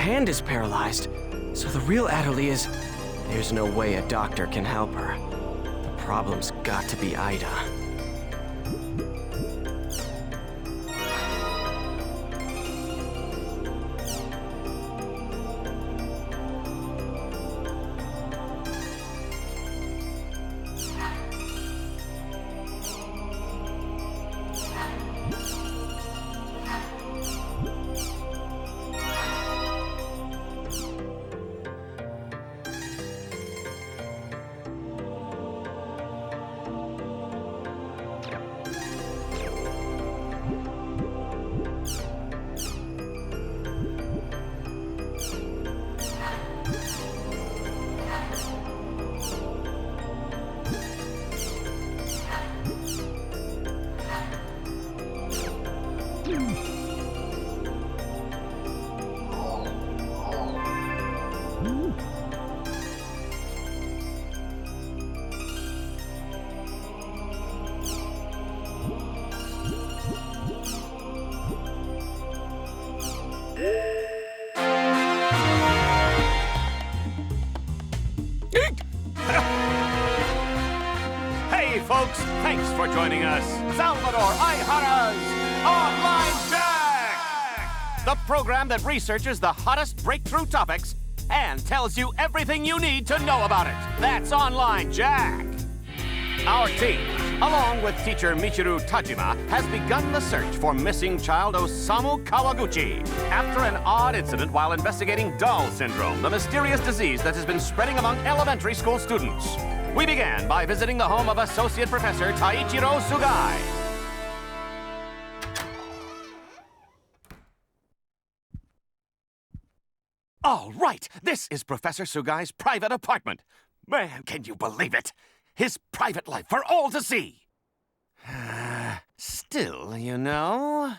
hand is paralyzed. So the real Adelie is... There's no way a doctor can help her. The problem's got to be Ida. Hey, folks, thanks for joining us. Salvador Aihara's Online Jack! The program that researches the hottest breakthrough topics and tells you everything you need to know about it. That's Online Jack. Our team, along with teacher Michiru Tajima, has begun the search for missing child Osamu Kawaguchi after an odd incident while investigating Doll syndrome, the mysterious disease that has been spreading among elementary school students. We began by visiting the home of Associate Professor Taichiro Sugai. All right, this is Professor Sugai's private apartment. Man, can you believe it? His private life for all to see. Still, you know...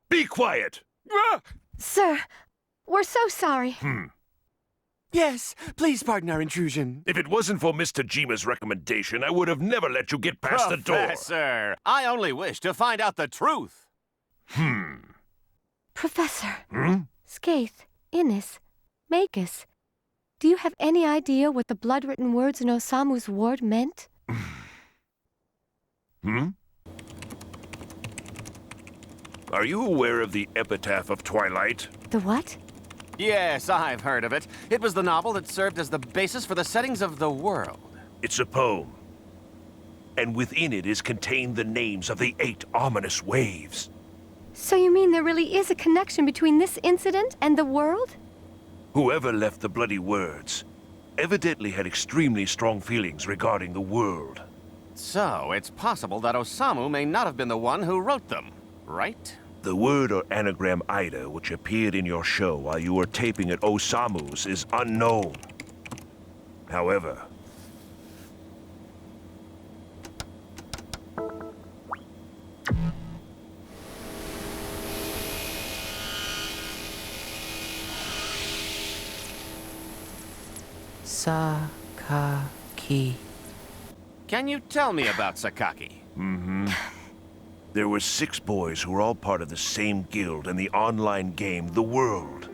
Be quiet! Sir, we're so sorry. Yes, please pardon our intrusion. If it wasn't for Mr. Jima's recommendation, I would have never let you get past the door. Professor, I only wish to find out the truth. Professor. Skaith, Innis, Magus, do you have any idea what the blood-written words in Osamu's ward meant? Are you aware of the epitaph of Twilight? The what? Yes, I've heard of it. It was the novel that served as the basis for the settings of the world. It's a poem. And within it is contained the names of the 8 ominous waves. So you mean there really is a connection between this incident and the world? Whoever left the bloody words evidently had extremely strong feelings regarding the world. So, it's possible that Osamu may not have been the one who wrote them, right? The word or anagram Ida, which appeared in your show while you were taping at Osamu's, is unknown. However, Sakaki. Can you tell me about Sakaki? there were 6 boys who were all part of the same guild in the online game, The World.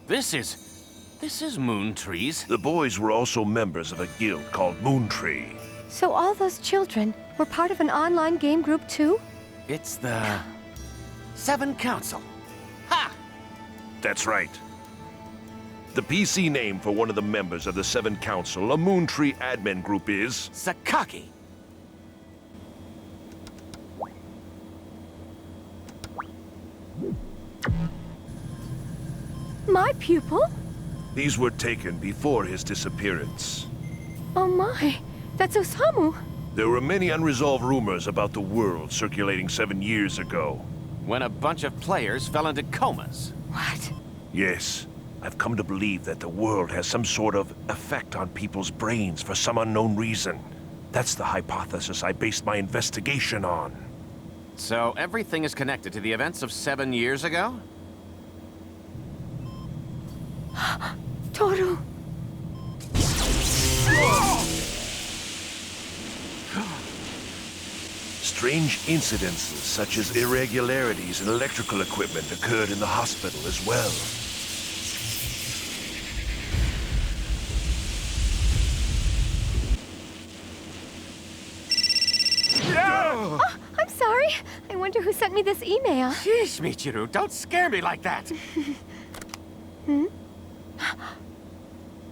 This is Moon Trees. The boys were also members of a guild called Moontree. So all those children were part of an online game group too? It's the 7 Council. Ha! That's right. The PC name for one of the members of the 7 Council, a Moontree admin group, is... Sakaki. My pupil? These were taken before his disappearance. Oh my, that's Osamu. There were many unresolved rumors about the world circulating 7 years ago. When a bunch of players fell into comas. What? Yes, I've come to believe that the world has some sort of effect on people's brains for some unknown reason. That's the hypothesis I based my investigation on. So everything is connected to the events of 7 years ago? Toru! Strange incidences such as irregularities in electrical equipment occurred in the hospital as well. Oh, I'm sorry. I wonder who sent me this email. Sheesh, Michiru, don't scare me like that.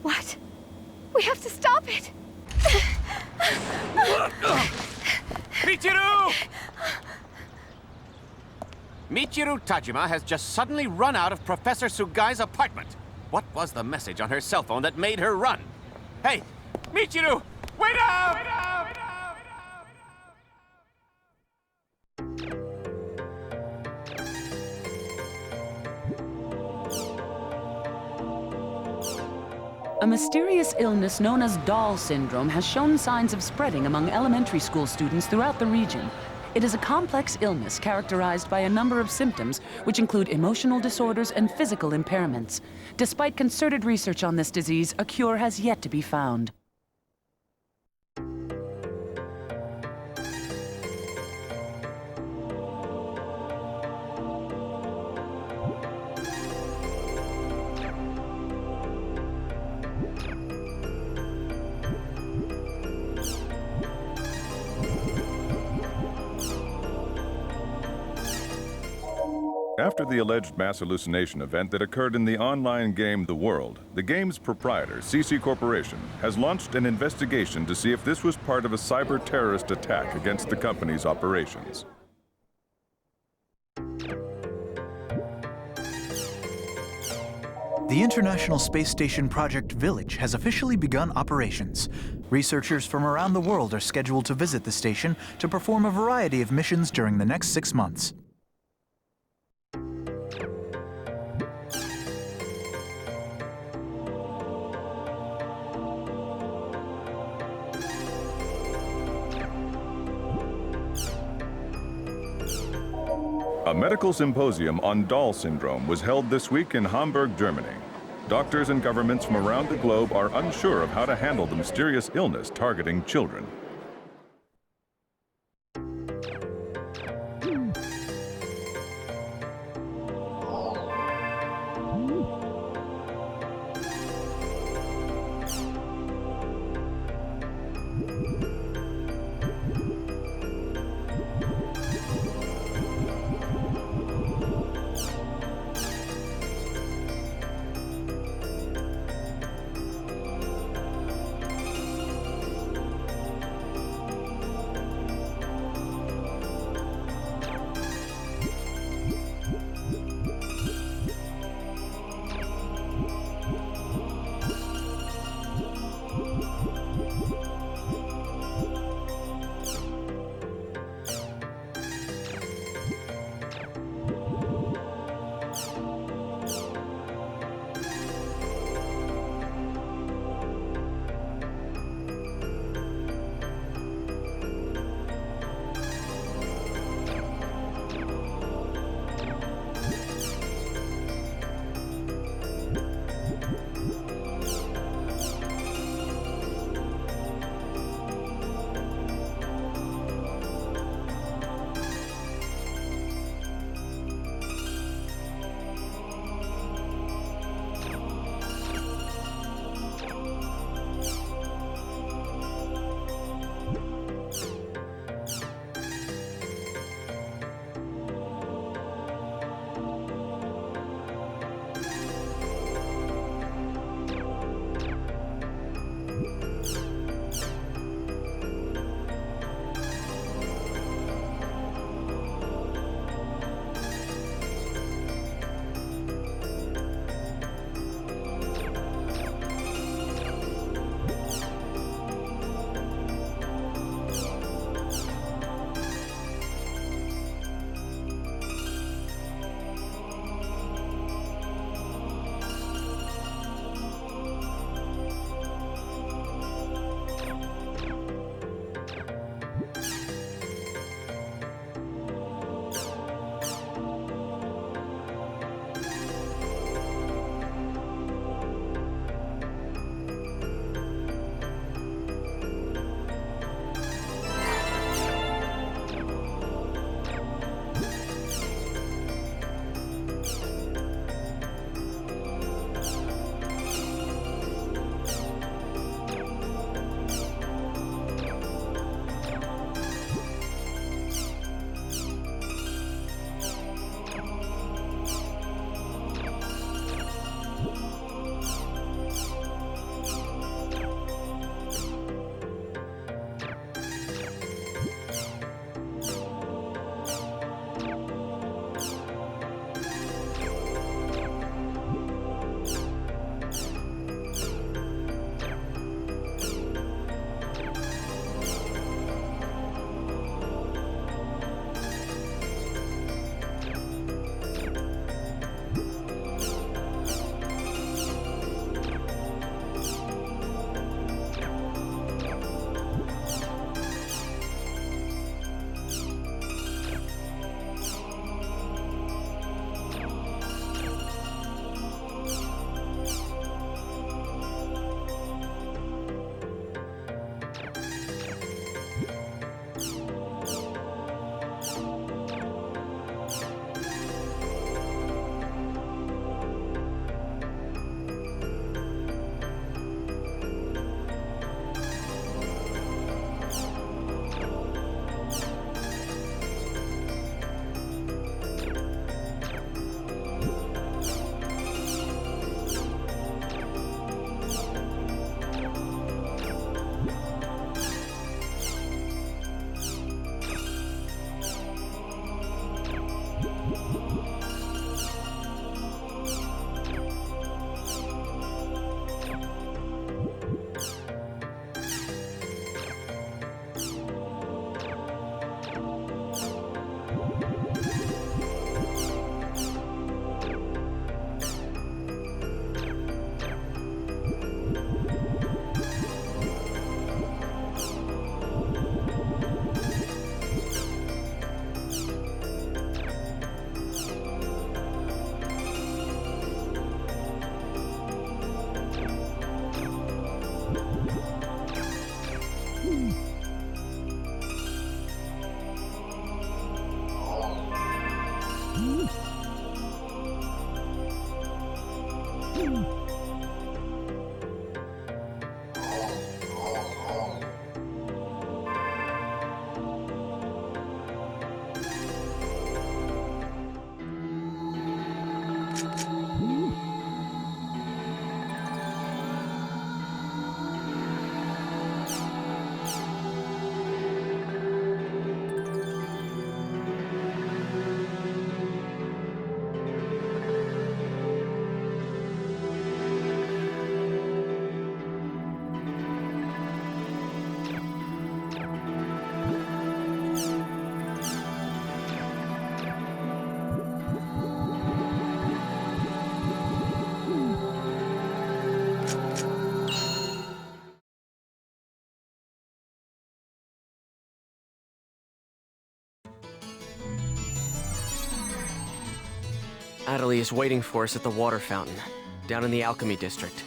What? We have to stop it. Michiru! Michiru Tajima has just suddenly run out of Professor Sugai's apartment. What was the message on her cell phone that made her run? Hey, Michiru, wait up! Wait up! Wait up! A mysterious illness known as Dahl syndrome has shown signs of spreading among elementary school students throughout the region. It is a complex illness characterized by a number of symptoms, which include emotional disorders and physical impairments. Despite concerted research on this disease, a cure has yet to be found. After the alleged mass hallucination event that occurred in the online game The World, the game's proprietor, CC Corporation, has launched an investigation to see if this was part of a cyber-terrorist attack against the company's operations. The International Space Station Project Village has officially begun operations. Researchers from around the world are scheduled to visit the station to perform a variety of missions during the next 6 months. A medical symposium on Dahl syndrome was held this week in Hamburg, Germany. Doctors and governments from around the globe are unsure of how to handle the mysterious illness targeting children. Natalie is waiting for us at the water fountain, down in the Alchemy District.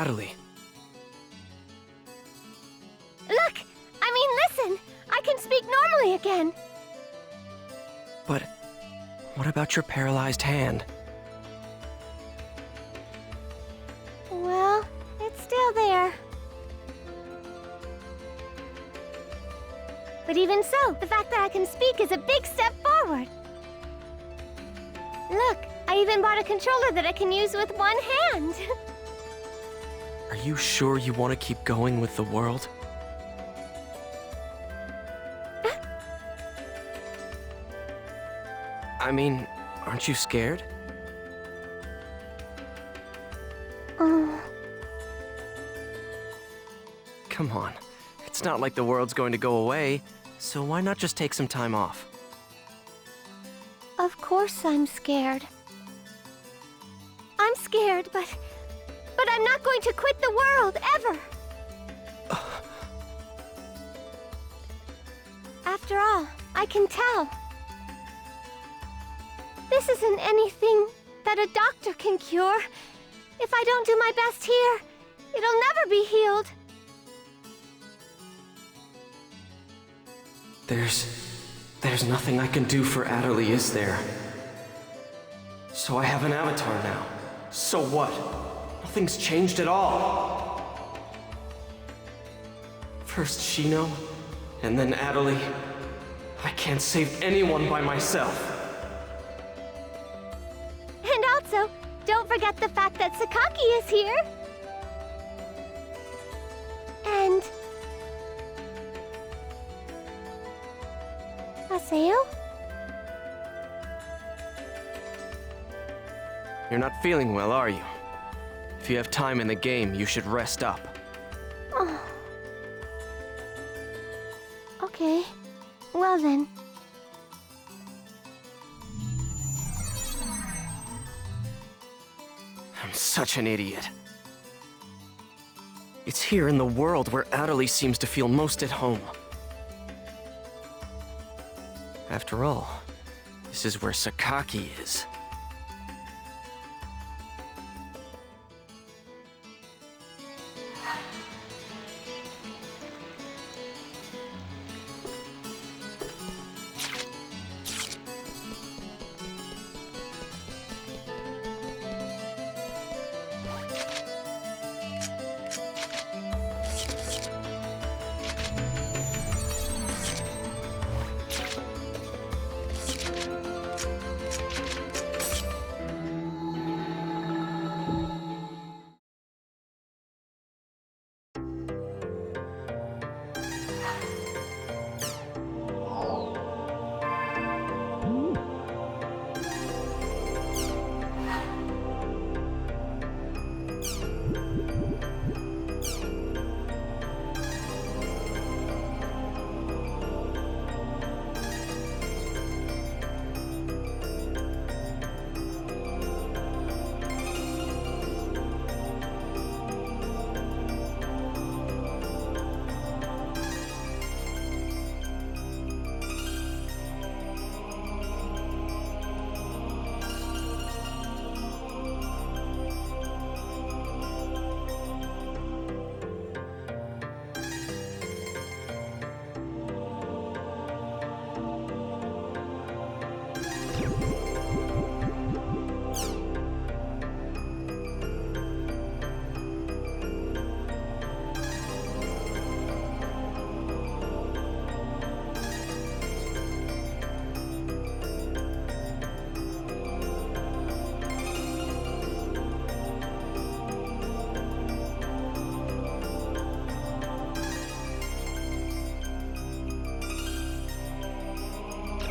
Natalie. Look! Listen! I can speak normally again! But what about your paralyzed hand? Well, it's still there. But even so, the fact that I can speak is a big step forward. Look, I even bought a controller that I can use with one hand. Are you sure you want to keep going with the world? Aren't you scared? Oh. Come on. It's not like the world's going to go away, so why not just take some time off? Of course I'm scared. I'm scared, but I'm not going to quit the world, ever! After all, I can tell. This isn't anything that a doctor can cure. If I don't do my best here, it'll never be healed. There's nothing I can do for Adderley, is there? So I have an avatar now. So what? Nothing's changed at all. First Shino, and then Adderley. I can't save anyone by myself. And also, don't forget the fact that Sakaki is here. And... Haseo? You're not feeling well, are you? If you have time in the game, you should rest up. Oh. Okay. Well then. I'm such an idiot. It's here in the world where Adderley seems to feel most at home. After all, this is where Sakaki is.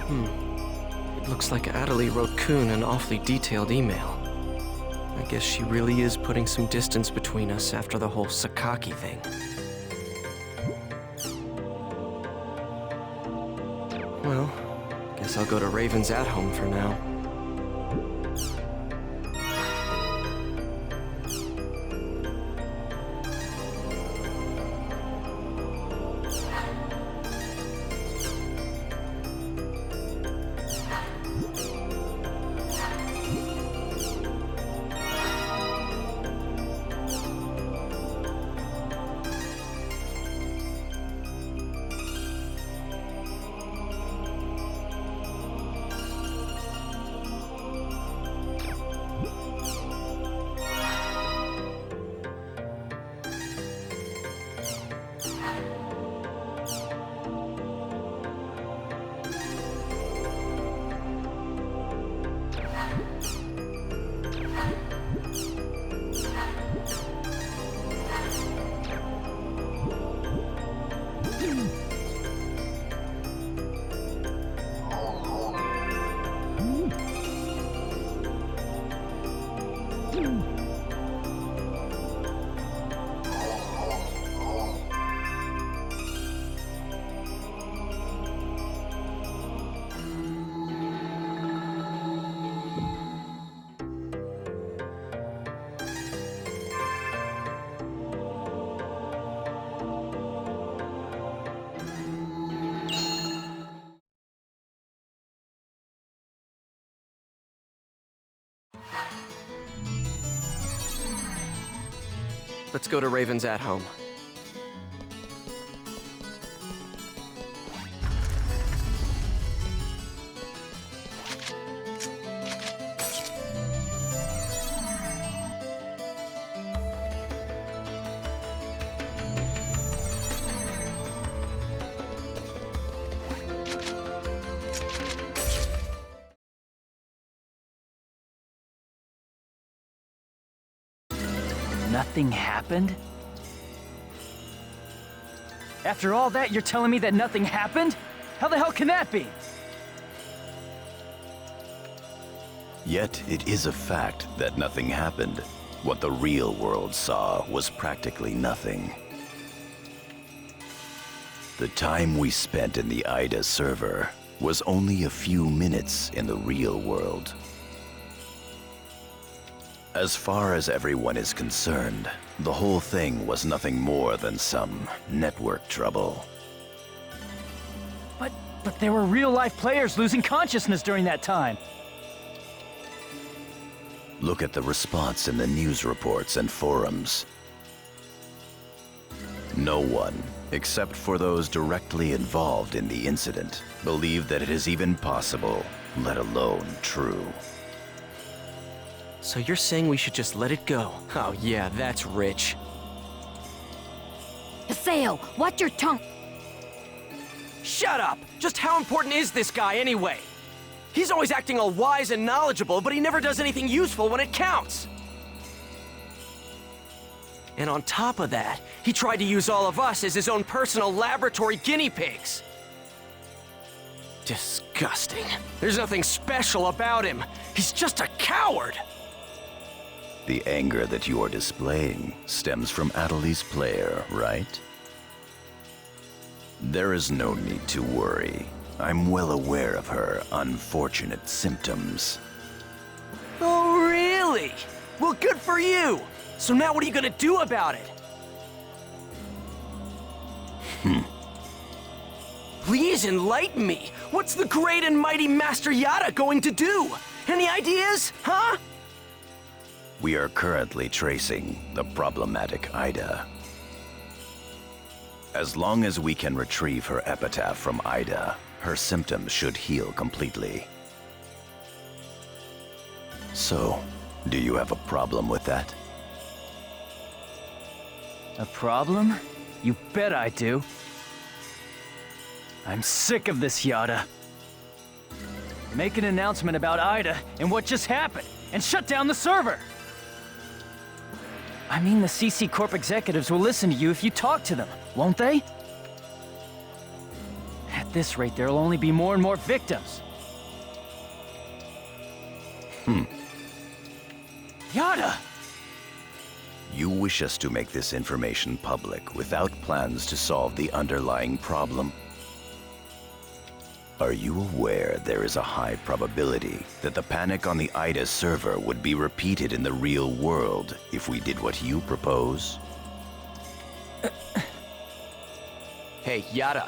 It looks like Adelie wrote Kuhn an awfully detailed email. I guess she really is putting some distance between us after the whole Sakaki thing. Well, guess I'll go to Raven's at-home for now. Let's go to Raven's at-home. Nothing happened? After all that, you're telling me that nothing happened? How the hell can that be? Yet it is a fact that nothing happened. What the real world saw was practically nothing. The time we spent in the IDA server was only a few minutes in the real world. As far as everyone is concerned, the whole thing was nothing more than some network trouble. But there were real-life players losing consciousness during that time. Look at the response in the news reports and forums. No one, except for those directly involved in the incident, believed that it is even possible, let alone true. So you're saying we should just let it go? Oh yeah, that's rich. Haseo, watch your tongue! Shut up! Just how important is this guy anyway? He's always acting all wise and knowledgeable, but he never does anything useful when it counts. And on top of that, he tried to use all of us as his own personal laboratory guinea pigs. Disgusting. There's nothing special about him. He's just a coward! The anger that you are displaying stems from Adelie's player, right? There is no need to worry. I'm well aware of her unfortunate symptoms. Oh, really? Well, good for you! So now what are you gonna do about it? Please enlighten me! What's the great and mighty Master Yada going to do? Any ideas, huh? We are currently tracing the problematic Ida. As long as we can retrieve her epitaph from Ida, her symptoms should heal completely. So, do you have a problem with that? A problem? You bet I do. I'm sick of this, Yada. Make an announcement about Ida and what just happened, and shut down the server! I mean, the CC Corp executives will listen to you if you talk to them, won't they? At At this rate, there'll only be more and more victims. Yada! You wish us to make this information public without plans to solve the underlying problem? Are you aware there is a high probability that the panic on the Ida server would be repeated in the real world if we did what you propose? Hey, Yada.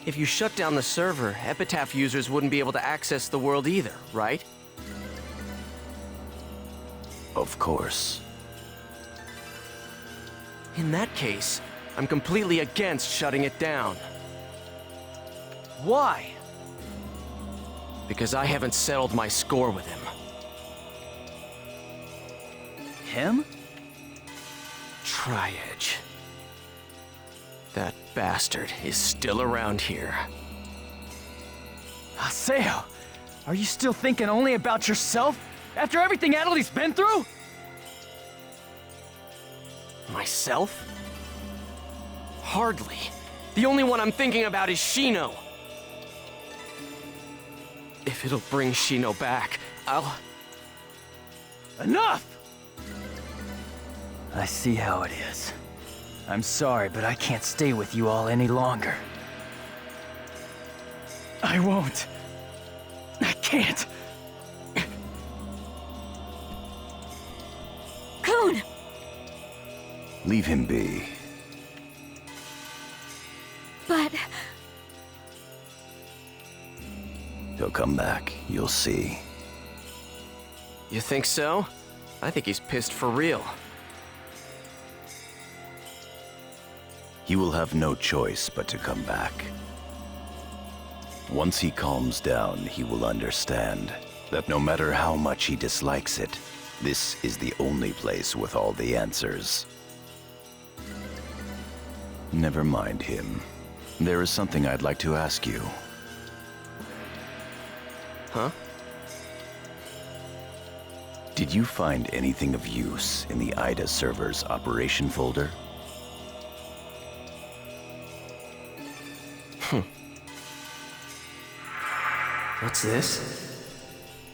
If you shut down the server, Epitaph users wouldn't be able to access the world either, right? Of course. In that case, I'm completely against shutting it down. Why? Because I haven't settled my score with him. Him? Tri-Edge. That bastard is still around here. Haseo, are you still thinking only about yourself? After everything Adeli's been through? Myself? Hardly. The only one I'm thinking about is Shino. If it'll bring Shino back, I'll... Enough! I see how it is. I'm sorry, but I can't stay with you all any longer. I won't. I can't. Kun! Leave him be. But... He'll come back, you'll see. You think so? I think he's pissed for real. He will have no choice but to come back. Once he calms down, he will understand that no matter how much he dislikes it, this is the only place with all the answers. Never mind him. There is something I'd like to ask you. Huh? Did you find anything of use in the Ida server's operation folder? What's this?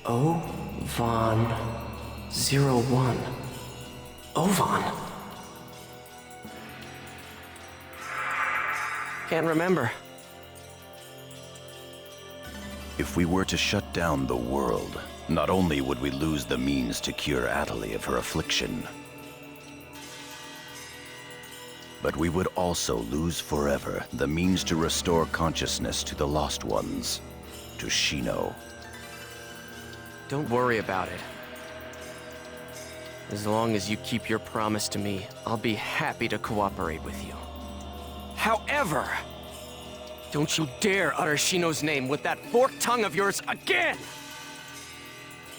O-Von 01. Ovan? Can't remember. If we were to shut down the world, not only would we lose the means to cure Adeli of her affliction, but we would also lose forever the means to restore consciousness to the lost ones, to Shino. Don't worry about it. As long as you keep your promise to me, I'll be happy to cooperate with you. However, don't you dare utter Shino's name with that forked tongue of yours again!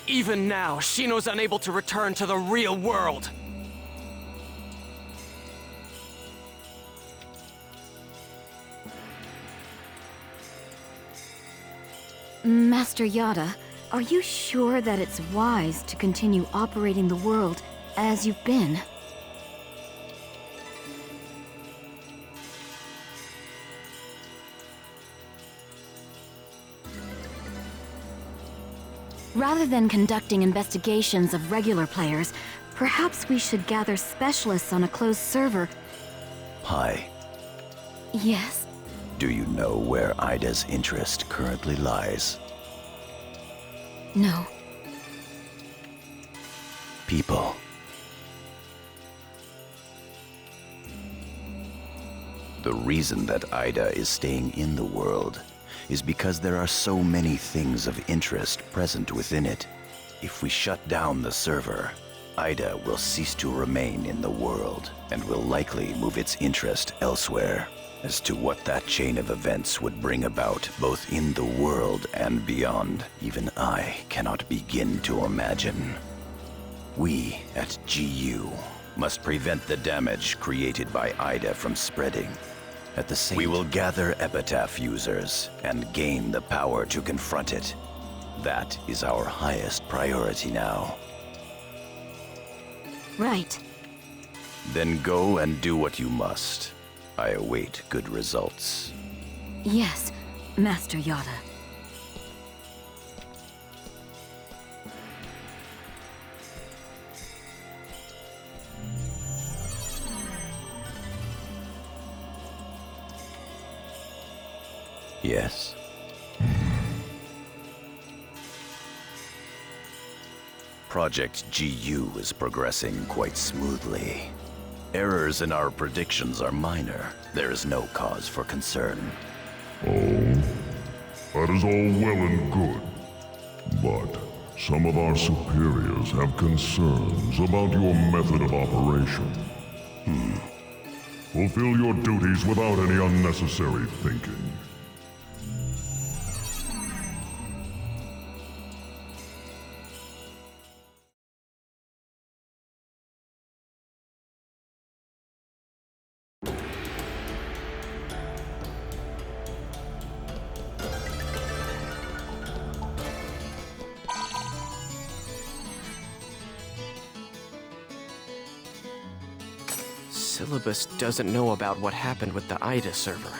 Even now, Shino's unable to return to the real world. Master Yada, are you sure that it's wise to continue operating the world as you've been? Rather than conducting investigations of regular players, perhaps we should gather specialists on a closed server. Hi. Yes? Do you know where Ida's interest currently lies? No. People. The reason that Ida is staying in the world is because there are so many things of interest present within it. If we shut down the server, Ida will cease to remain in the world and will likely move its interest elsewhere. As to what that chain of events would bring about, both in the world and beyond, even I cannot begin to imagine. We at GU must prevent the damage created by Ida from spreading. At the same time, we will gather Epitaph users and gain the power to confront it. That is our highest priority now. Right. Then go and do what you must. I await good results. Yes, Master Yada. Yes. Project GU is progressing quite smoothly. Errors in our predictions are minor. There is no cause for concern. Oh, that is all well and good. But some of our superiors have concerns about your method of operation. Fulfill your duties without any unnecessary thinking. Syllabus doesn't know about what happened with the Ida server.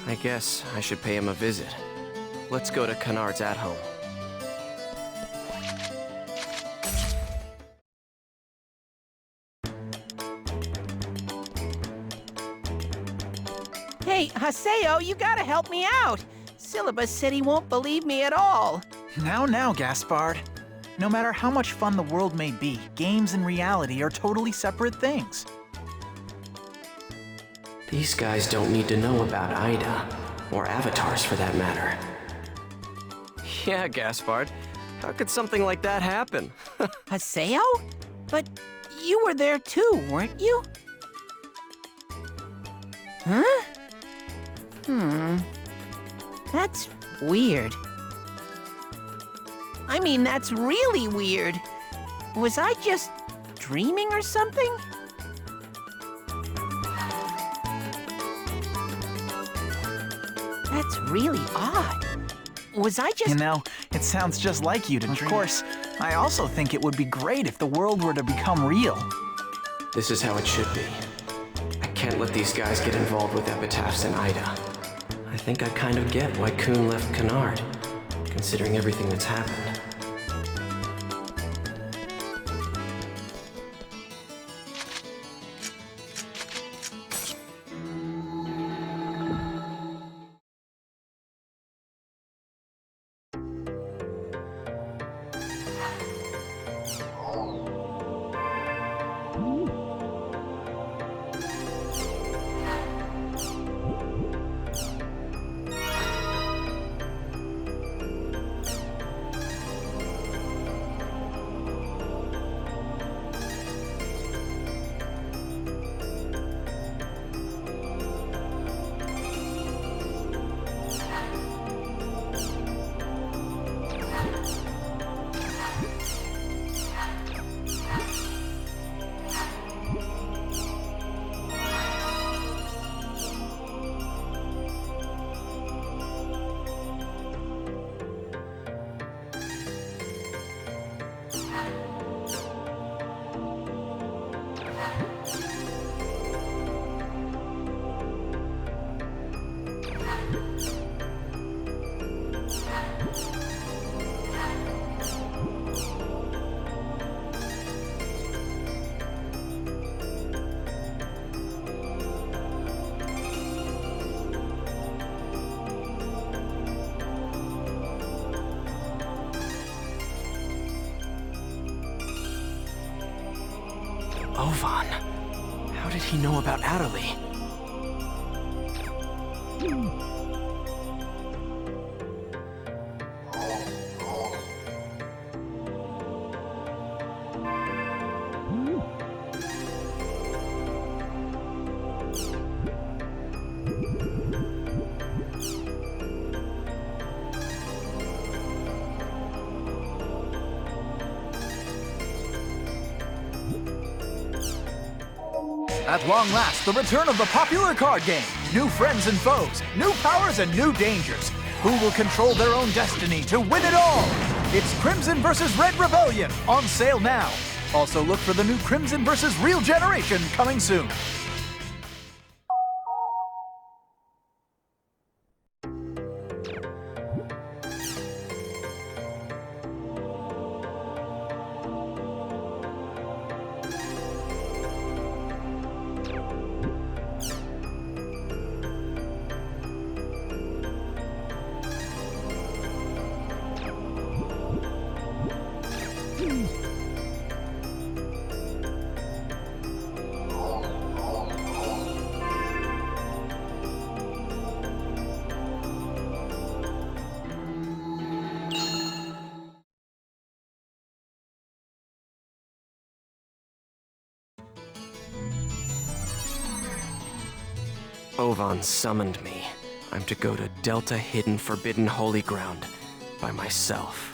I guess I should pay him a visit. Let's go to Kennard's at-home. Hey, Haseo, you gotta help me out. Syllabus said he won't believe me at all. Now, Gaspard. No matter how much fun the world may be, games and reality are totally separate things. These guys don't need to know about Ida, or avatars for that matter. Yeah, Gaspard. How could something like that happen? Haseo? But you were there too, weren't you? Huh? That's weird. I mean, that's really weird. Was I just dreaming or something? That's really odd. Was I just— You know, it sounds just like you to dream. Of course, I also think it would be great if the world were to become real. This is how it should be. I can't let these guys get involved with epitaphs and Ida. I think I kind of get why Kuhn left Kennard, considering everything that's happened. Ovan. How did he know about Atterley? At long last, the return of the popular card game. New friends and foes, new powers and new dangers. Who will control their own destiny to win it all? It's Crimson vs. Red Rebellion, on sale now. Also look for the new Crimson vs. Real Generation coming soon. Ovan summoned me. I'm to go to Delta Hidden Forbidden Holy Ground by myself.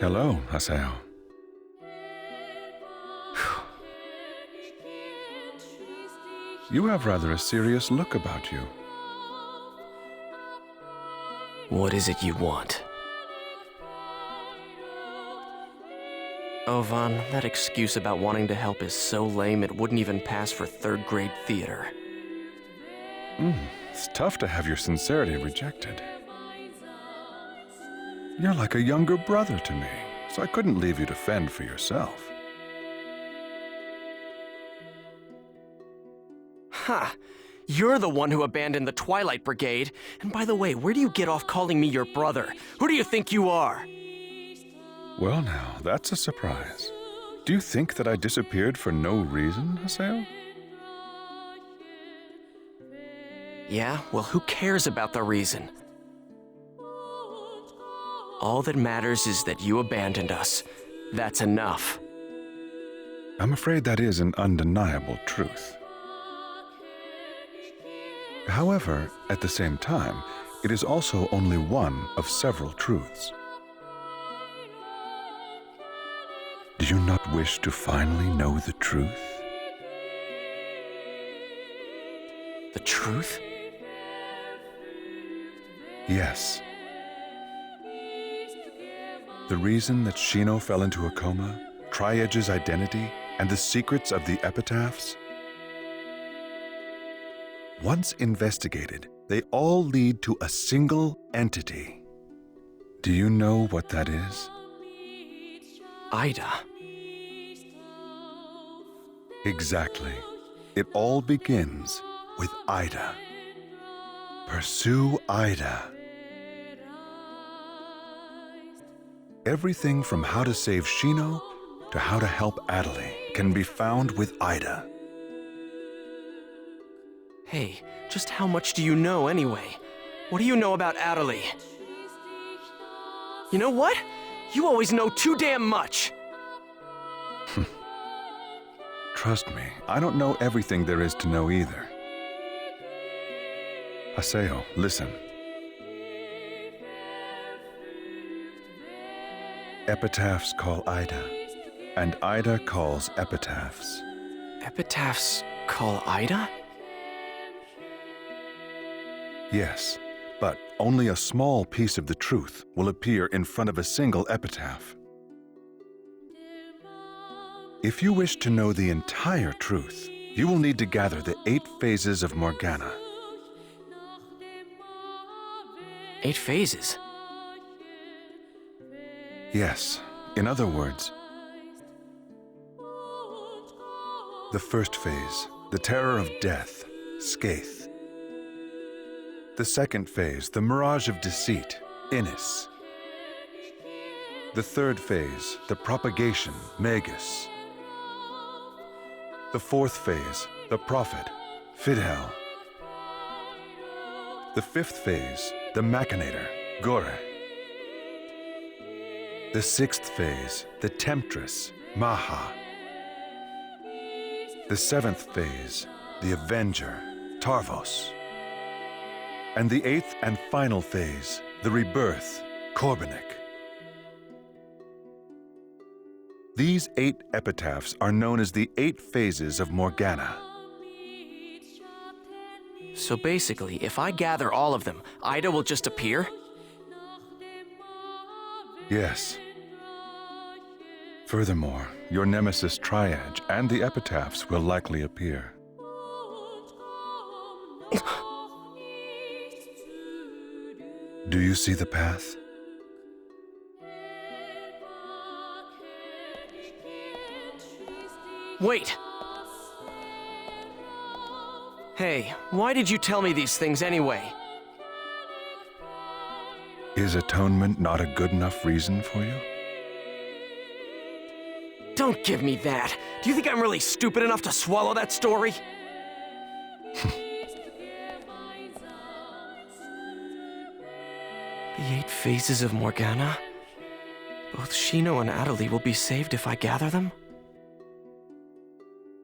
Hello, Haseo. You have rather a serious look about you. What is it you want? Ovan, that excuse about wanting to help is so lame it wouldn't even pass for third-grade theater. It's tough to have your sincerity rejected. You're like a younger brother to me, so I couldn't leave you to fend for yourself. Ha! You're the one who abandoned the Twilight Brigade. And by the way, where do you get off calling me your brother? Who do you think you are? Well now, that's a surprise. Do you think that I disappeared for no reason, Haseo? Yeah, well, who cares about the reason? All that matters is that you abandoned us. That's enough. I'm afraid that is an undeniable truth. However, at the same time, it is also only one of several truths. Do you not wish to finally know the truth? The truth? Yes. The reason that Shino fell into a coma, Tri-Edge's identity, and the secrets of the epitaphs? Once investigated, they all lead to a single entity. Do you know what that is? Ida. Exactly. It all begins with Ida. Pursue Ida. Everything from how to save Shino to how to help Adelie can be found with Ida. Hey, just how much do you know anyway? What do you know about Adelie? You know what? You always know too damn much! Trust me, I don't know everything there is to know either. Haseo, listen. Epitaphs call Ida, and Ida calls epitaphs. Epitaphs call Ida? Yes, but only a small piece of the truth will appear in front of a single epitaph. If you wish to know the entire truth, you will need to gather the 8 phases of Morgana. 8 phases? Yes, in other words, the first phase, the terror of death, Skaith. The second phase, the mirage of deceit, Innis. The third phase, the propagation, Magus. The fourth phase, the prophet, Fidhel. The fifth phase, the Machinator, Gore. The 6th phase, the Temptress, Maha. The 7th phase, the Avenger, Tarvos. And the 8th and final phase, the Rebirth, Korbanik. These 8 epitaphs are known as the 8 phases of Morgana. So basically, if I gather all of them, Ida will just appear? Yes. Furthermore, your nemesis Triad and the epitaphs will likely appear. Do you see the path? Wait! Hey, why did you tell me these things anyway? Is atonement not a good enough reason for you? Don't give me that! Do you think I'm really stupid enough to swallow that story? The 8 phases of Morgana? Both Shino and Atali will be saved if I gather them?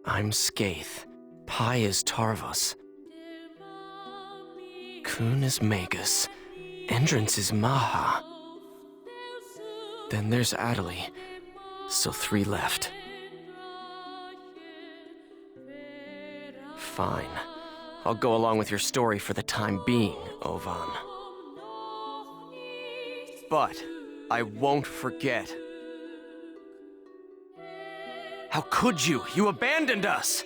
I'm Skaith. Pi is Tarvos. Kun is Magus. Entrance is Maha. Then there's Atali. So 3 left. Fine. I'll go along with your story for the time being, Ovan. But I won't forget. How could you? You abandoned us!